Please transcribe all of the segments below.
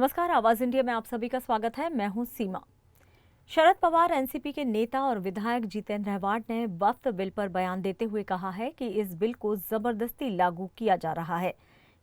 नमस्कार, आवाज इंडिया में आप सभी का स्वागत है। मैं हूं सीमा। शरद पवार एनसीपी के नेता और विधायक जितेंद्र अहवाड ने वक्फ बिल पर बयान देते हुए कहा है कि इस बिल को जबरदस्ती लागू किया जा रहा है।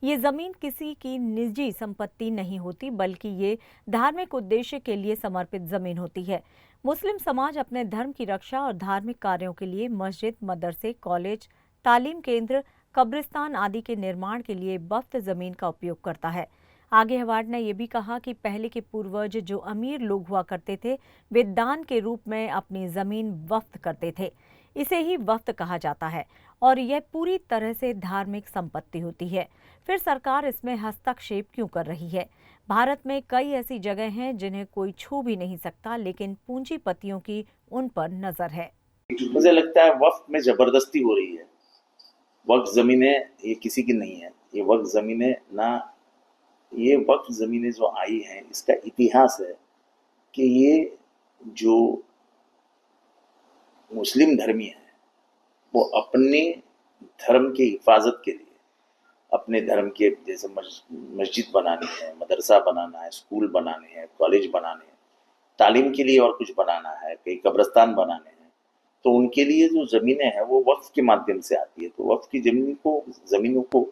ये जमीन किसी की निजी संपत्ति नहीं होती, बल्कि ये धार्मिक उद्देश्य के लिए समर्पित जमीन होती है। मुस्लिम समाज अपने धर्म की रक्षा और धार्मिक कार्यों के लिए मस्जिद, मदरसे, कॉलेज, तालीम केंद्र, कब्रिस्तान आदि के निर्माण के लिए वक्फ जमीन का उपयोग करता है। आगे अहवाड ने यह भी कहा कि पहले के पूर्वज जो अमीर लोग हुआ करते थे, वे दान के रूप में अपनी जमीन वक्फ करते थे। इसे ही वक्फ कहा जाता है और यह पूरी तरह से धार्मिक संपत्ति होती है। फिर सरकार इसमें हस्तक्षेप क्यों कर रही है? भारत में कई ऐसी जगह हैं जिन्हें कोई छू भी नहीं सकता, लेकिन पूंजीपतियों की उन पर नजर है। मुझे लगता है वक्फ में जबरदस्ती हो रही है। वक्फ जमीनें ये किसी की नहीं है। ये वक्फ जमीनें ना, ये वक्फ जमीनें जो आई हैं इसका इतिहास है कि ये जो मुस्लिम धर्मी है वो अपने धर्म की हिफाजत के लिए, अपने धर्म के जैसे मस्जिद बनानी है, मदरसा बनाना है, स्कूल बनाने हैं, कॉलेज बनाने हैं, तालीम के लिए और कुछ बनाना है, कई कब्रिस्तान बनाने हैं, तो उनके लिए जो जमीनें हैं वो वक्फ के माध्यम से आती है। तो वक्फ की जमीनों को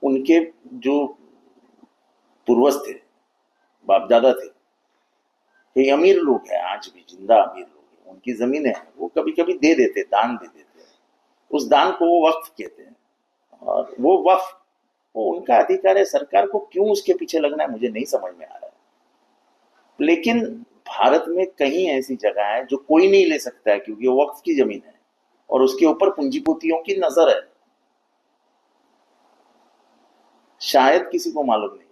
उनके जो पूर्वज थे, बाप दादा थे, कई अमीर लोग हैं, आज भी जिंदा अमीर लोग हैं, उनकी जमीनें हैं, वो कभी कभी दे देते, दान दे देते हैं। उस दान को वो वक्फ कहते हैं और वो वक्फ वो उनका अधिकार है। सरकार को क्यों उसके पीछे लगना है मुझे नहीं समझ में आ रहा है। लेकिन भारत में कहीं ऐसी जगह है जो कोई नहीं ले सकता है क्योंकि वो वक्फ की जमीन है और उसके ऊपर पूंजीपतियों की नजर है। शायद किसी को मालूम नहीं है।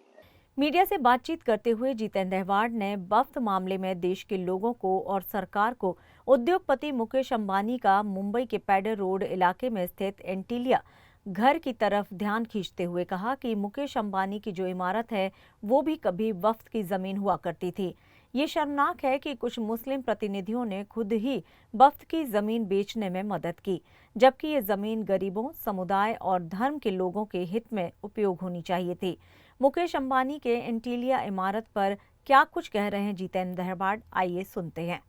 मीडिया से बातचीत करते हुए जितेंद्र अहवाड ने वक्फ मामले में देश के लोगों को और सरकार को उद्योगपति मुकेश अंबानी का मुंबई के पैडर रोड इलाके में स्थित एंटीलिया घर की तरफ ध्यान खींचते हुए कहा कि मुकेश अंबानी की जो इमारत है वो भी कभी वक्फ की जमीन हुआ करती थी। ये शर्मनाक है कि कुछ मुस्लिम प्रतिनिधियों ने खुद ही वक्फ की जमीन बेचने में मदद की, जबकि ये जमीन गरीबों, समुदाय और धर्म के लोगों के हित में उपयोग होनी चाहिए थी। मुकेश अंबानी के एंटीलिया इमारत पर क्या कुछ कह रहे हैं जितेंद्र अहवाड, आइए सुनते हैं।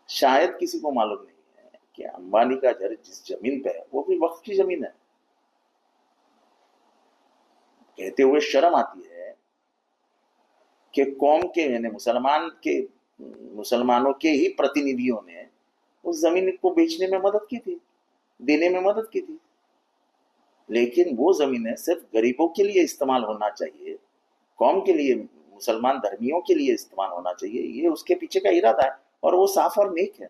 शायद किसी को मालूम नहीं है कि अंबानी का घर जिस जमीन पे है वो भी वक्फ की जमीन है। कहते हुए शर्म आती है कि कौम के यानी मुसलमानों के ही प्रतिनिधियों ने उस जमीन को बेचने में मदद की थी, देने में मदद की थी। लेकिन वो जमीनें सिर्फ गरीबों के लिए इस्तेमाल होना चाहिए, कौम के लिए, मुसलमान धर्मियों के लिए इस्तेमाल होना चाहिए, ये उसके पीछे का इरादा है और वो साफ और नेक है।